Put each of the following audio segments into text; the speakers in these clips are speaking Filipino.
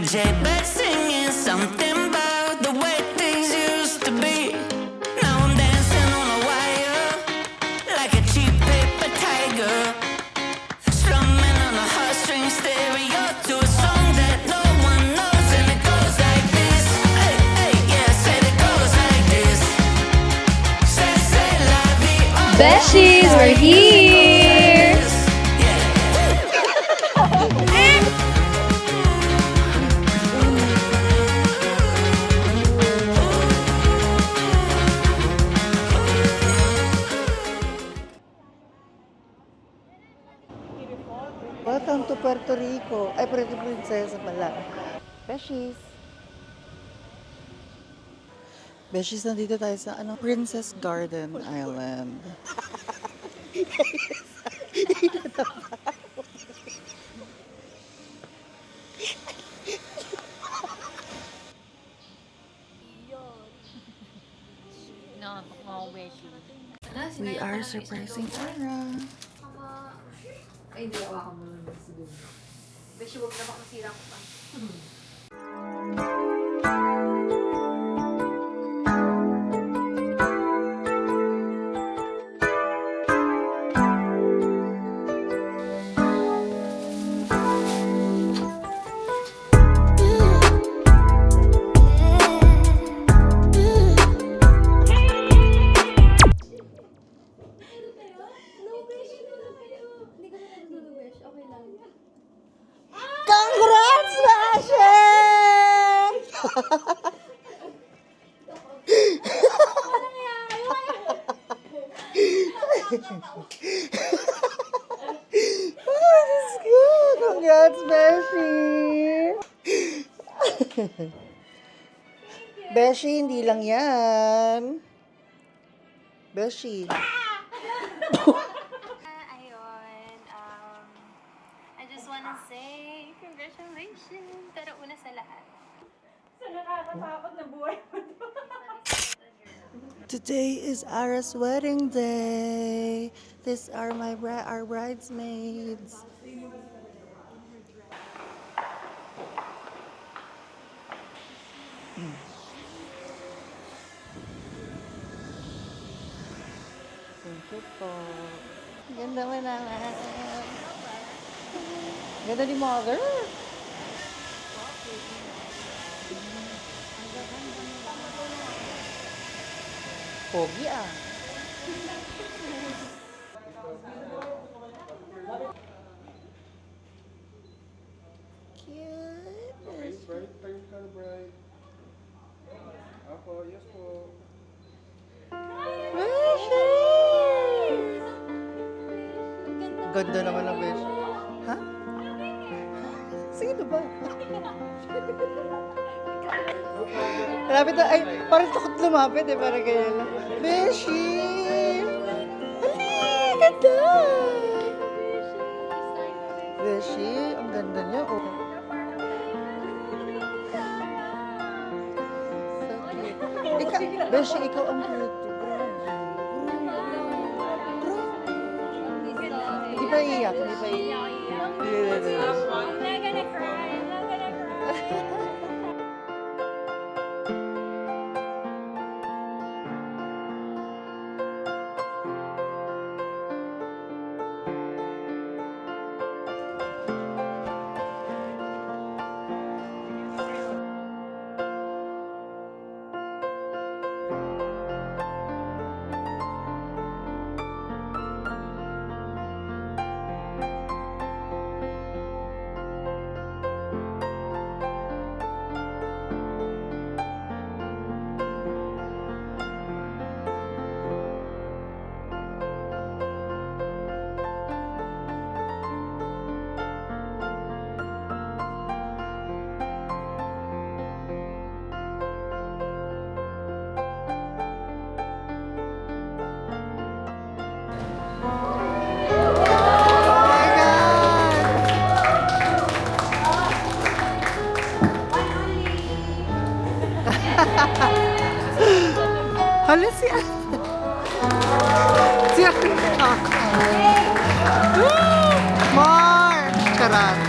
DJ back singing something about the way things used to be. Now I'm dancing on a wire like a cheap paper tiger, strumming on a heartstring stereo to a song that no one knows, and it goes like this. Hey, hey, yeah, said it goes like this. Say la vie, oh, Beshies, we're here! Welcome to Puerto Rico. Ay, Puerto Princesa pala. Beshies. Beshies, nandito tayo sa Princess Garden Island. We are surprising Ara. Ay, hindi. Awakan mo naman si Dun. Beshi, huwag na makasira ko pa. Congrats, Beshi! Oh, this is good. Congrats, Beshi! Beshi, hindi lang yan. Beshi. Ayun, I just wanna say congratulations. Pero una sa lahat. Today is Ara's wedding day. These are our bridesmaids. Thank you po. Ganda mo naman. Ganda ni Mother. Pogi ah. Cute. Bright, time ka bright. Apo, yes po. Beshi! Ganda naman ang Beshi. Ha? Sino ba? Malapit na, ay, parang takot lumapit eh, parang ganyan lang. Beshi! Ali, ganda! Beshi, ang ganda niya, oh. So cute. Beshi, ikaw ang cute. Hindi pa iiyak, hindi pa iiyak. Hindi. I'm not gonna cry. I'm not gonna cry. Hala si Ate. Si Ate. More! Charot.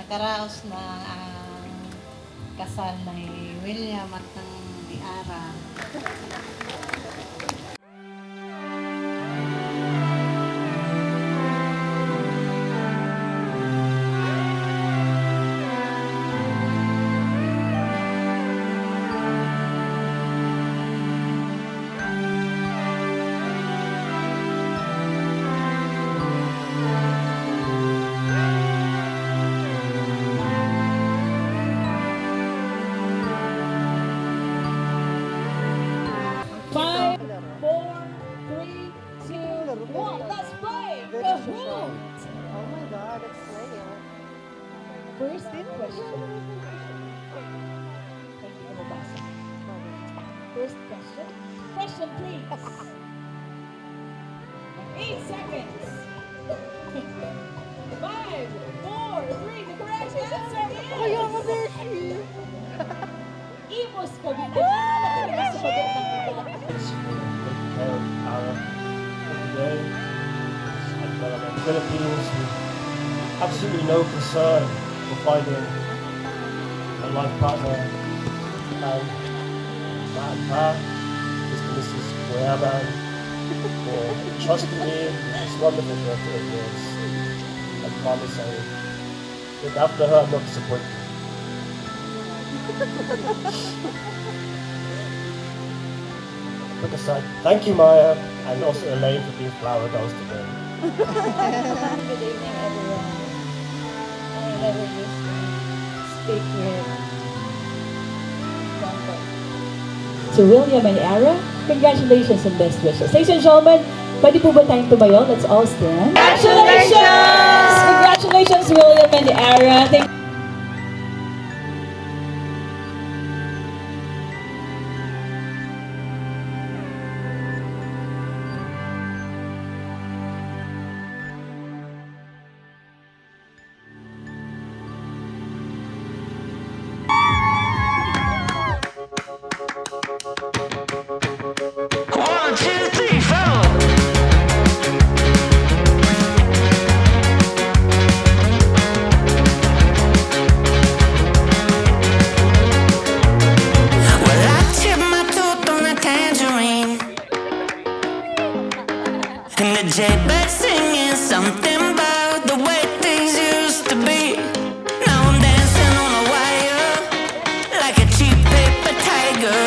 nakaraos na ang kasal ni William at ng ni Ara. Five, four, three, two, one. Let's play. Very The social. Who. Oh my God, let's play it. First question. Hindi ko mabasa. First question. Question, please. 8 seconds. 5, 4, 3. The correct answer is... Kaya nga, Beshi! Imos Cavite. Magaling sa sagot ng iba. Today, and the Philippines with absolutely no concern for finding a life partner. And Matt and Pa, Mr. and Mrs. Cuyaban, for trusting me with this wonderful daughter of yours and promising that after her I'm not disappointed. Quick aside, thank you Maya and also Elaine for being flower dolls today. Good evening, everyone. I never used to speak with to William and Ara. Congratulations and best wishes. Ladies and gentlemen, pwede po ba tayong tumayo? Let's all stand. Congratulations! Congratulations, William and Ara. Thank One, two, three, four. Well, I chipped my tooth on a tangerine, and the jaybird singing something about the way things used to be. Now I'm dancing on a wire like a cheap paper tiger,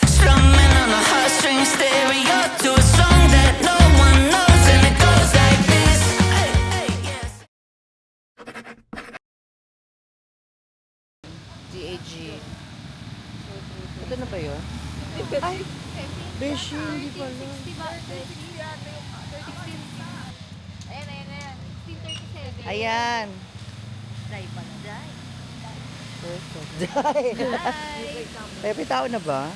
strumming on a heartstring stereo to a song that no one knows, and it goes like this. Hey, hey, yes. DAG. Ito na ba yun? Ay! Beshi, hindi pala. Ayan. Perfect. Pepe, tao na ba?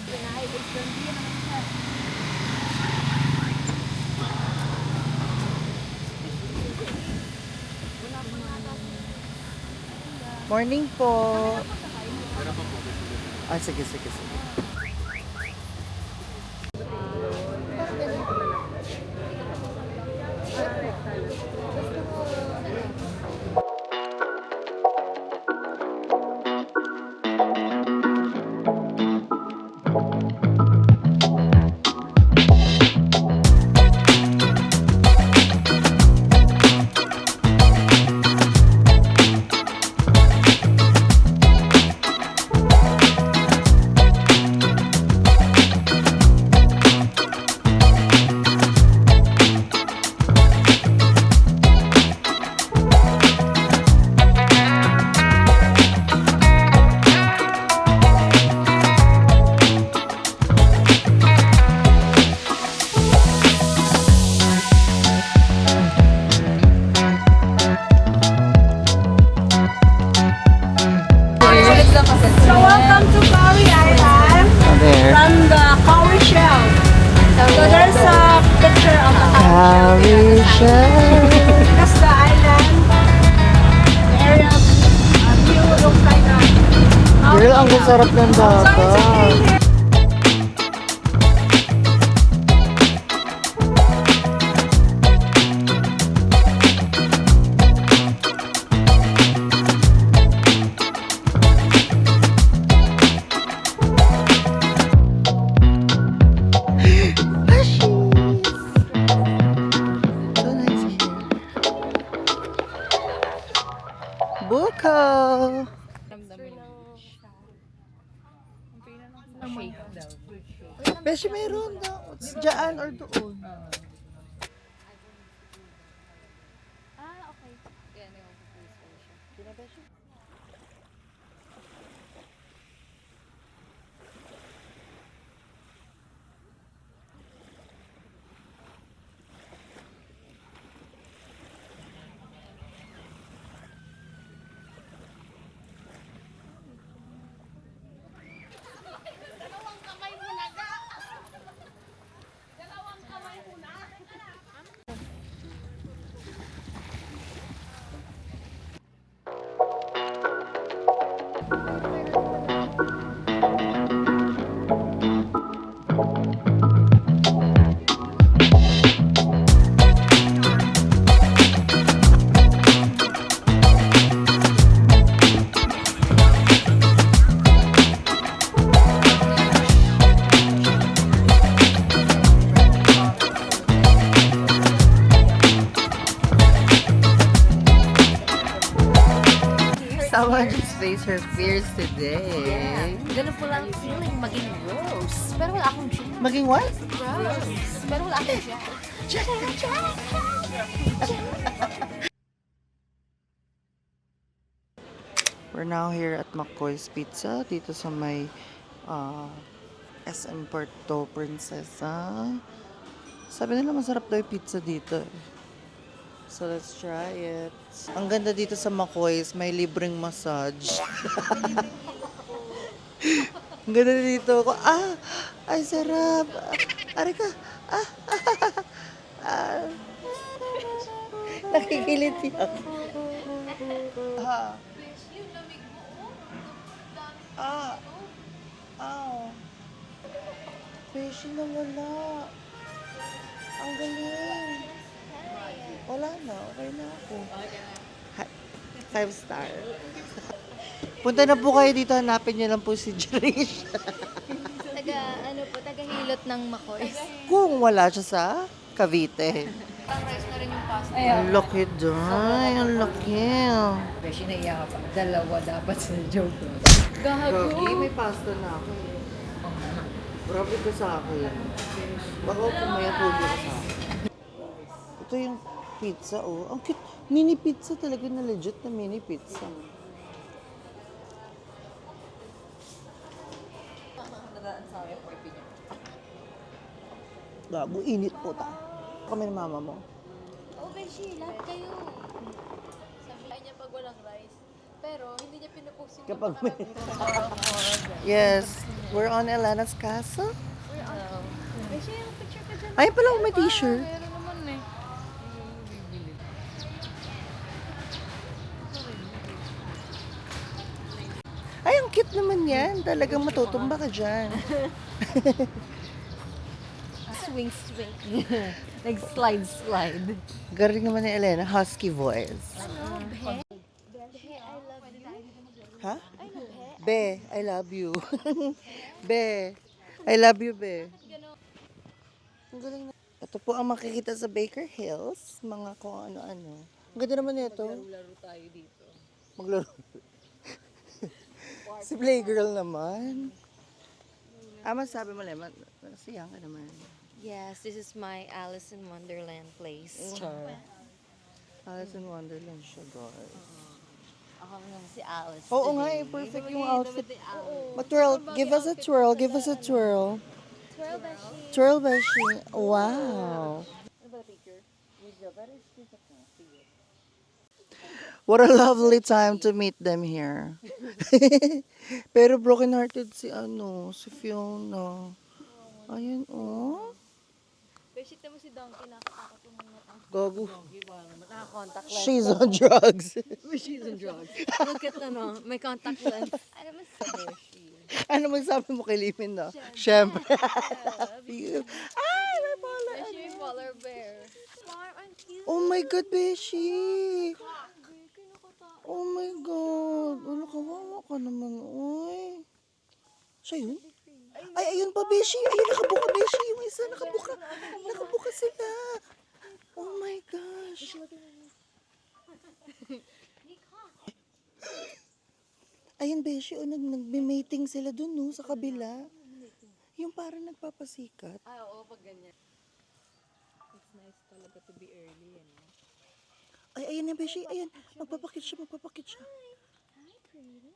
Morning po. Ah, sige, sige, sige. So welcome to Kawi Island There. from the Kawi Shell. So there's a picture of the Kawi Shell. That's the island. The area view looks like a Girl, ang sarap ng So it's okay dagat. here. Beshi, mayroon daw. Diyan or doon. Someone just face her fears today. Ganun po lang feeling maging rose. Pero wala akong siya. Maging what? Rose. Pero wala akong siya. We're now here at McCoy's Pizza dito sa may SM Puerto Princesa. Sabi nila masarap daw yung pizza dito. So let's try it. Ang ganda dito sa McCoy's, may libreng massage. Ang ganda dito. Ay sarap. Aray ka. Nakikiliti ako. Beshi na wala. Ang galing. Wala na. Okay na ako. 5 star. Punta na po kayo dito. Hanapin niyo lang po si Jerish. Taga-hilot ng Makoy. Kung wala siya sa Cavite. Pang-rice na rin yung pasta. Ang laki doon. Ang laki. Beshi, naiya ka pa. Dalawa dapat sa joke. Gagi, may pasta na ako. Grabe ka sa akin. Baka pumayat hulo ka sa akin. Ito yung pizza, oh. Ang cute. Mini pizza talaga na legit na mini pizza. Gago, init po ta. Kami ng mama mo. Oh, Beshi, lahat kayo. Sabi niya pag walang rice. Pero hindi niya pinupost yung Kapag may... Yes, we're on Elena's castle. Beshi, yung picture ka dyan. Ay, pala may t-shirt. Meron naman eh. Ay, ang cute naman yan. Talagang matutumba ka dyan. Swing. Nag-slide. Galing naman ni Elena, husky voice. Ha? Be, I love you. Be, I love you, Be. Ang galing na. Ito po ang makikita sa Baker Hills. Mga kung ano-ano. Ang ganda naman ito. Maglaro tayo dito. Maglaro. Si Playgirl naman. Masabi mo, Lemon. Siyang ka naman. Yes, this is my Alice in Wonderland place. Alice in Wonderland siya, guys. Ako naman si Alice. Oo nga eh, perfect yung outfit. Twirl, give us a twirl, give us a twirl. Twirl, Beshi. Twirl, Beshi. Wow. What a lovely time to meet them here. Pero broken-hearted si Fiona. Ayun, oh. Beshi, mo si Donkey nakakatakot yung mga tao. Gago. Naka-contact lens. She's on drugs. She's on drugs. Look at may contact lens. Ano mo sa Beshi? Ano magsabi mo kay Limin, no? Siyempre. Love you. Ay, may polar. Beshi, may polar bear. Oh my God, Beshi. Oh my God. Ano, kawawa ka naman. Uy. Siya yun? Ay, ayun pa, Beshi. Ayun, nakabuka, Beshi. Yung isa, nakabuka. Nakabuka sila. Oh my gosh. Ayun, Beshi. Oh, nagme-mating sila dun, no? Sa kabila. Yung parang nagpapasikat. Oo, pag ganyan. It's nice talaga to be early, ano? Ay, ayan na, Beshi. Ayan. Magpapakit siya. Hi, pretty.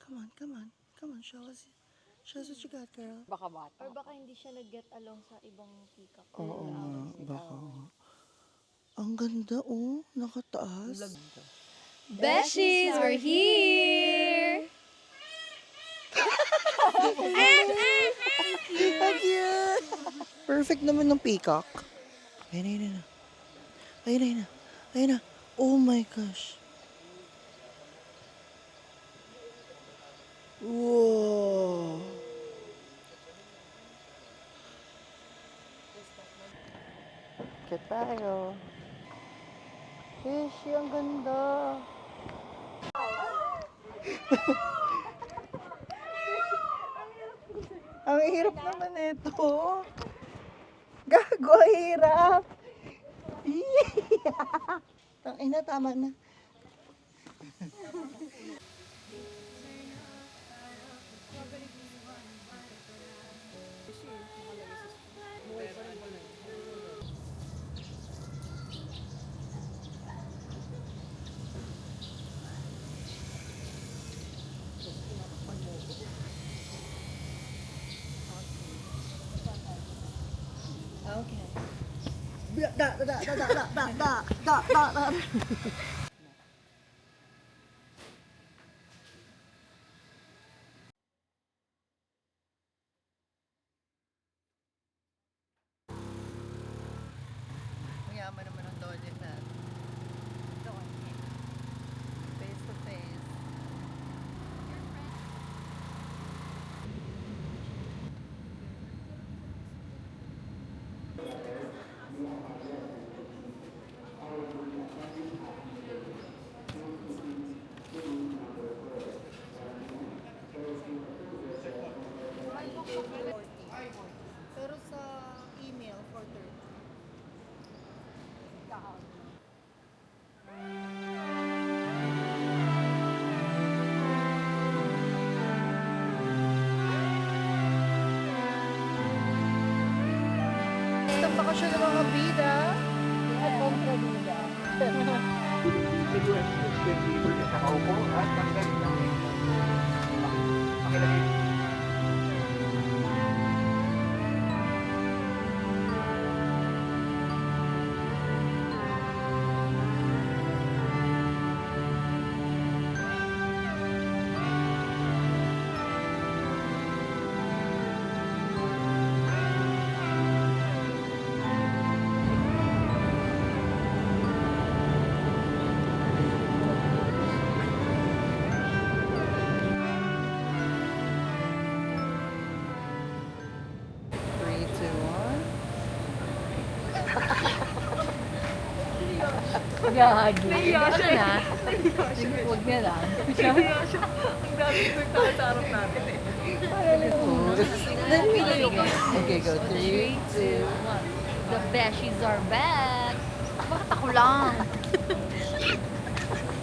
Come on. Show us what you got, girl. Baka bata. Or baka hindi siya nag-get along sa ibang peacock. Oo nga, baka. Ang ganda, oh. Nakataas. Beshies, we're here! Ang cute! Perfect naman ng peacock. Ayun na. Oh my gosh. Wow. Kaya tayo. Fishy, ang ganda. Ang hirap naman ito. Gago, ang hirap. Tangina, tama na. Da. Ang yaman naman ng Dodge na. Face to face. Pero sa email, 4:30. Basta bakasyon ng mga bida. At kontrabida. Gagi. Nahiya na. Huwag na lang. Okay, go. 3, 2, 1. The Beshies are back. Bakit ako lang?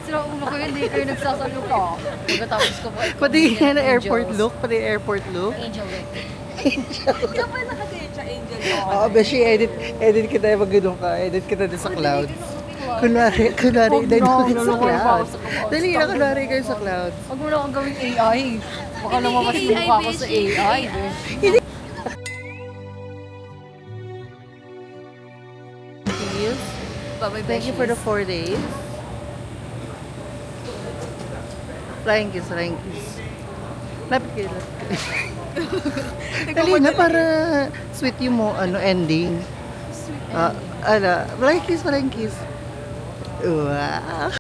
Sira ulo ko yun, hindi kayo nagsasaluto. Pagkatapos ko po. Pati yan, airport look. Angel look. Oo, Beshi, edit kita yung mag-ganun ka. Edit kita din sa clouds. Kunwari, dahil ka sa clouds. Dali na, kunwari kayo sa clouds. Huwag mo na akong gawing AI. Baka lumabas yung mukha ko sa AI. Bye-bye, Thank you for the 4 days. Flying kiss. Lapit kayo. Dali na para sweet yung ending. Flying kiss. Wow.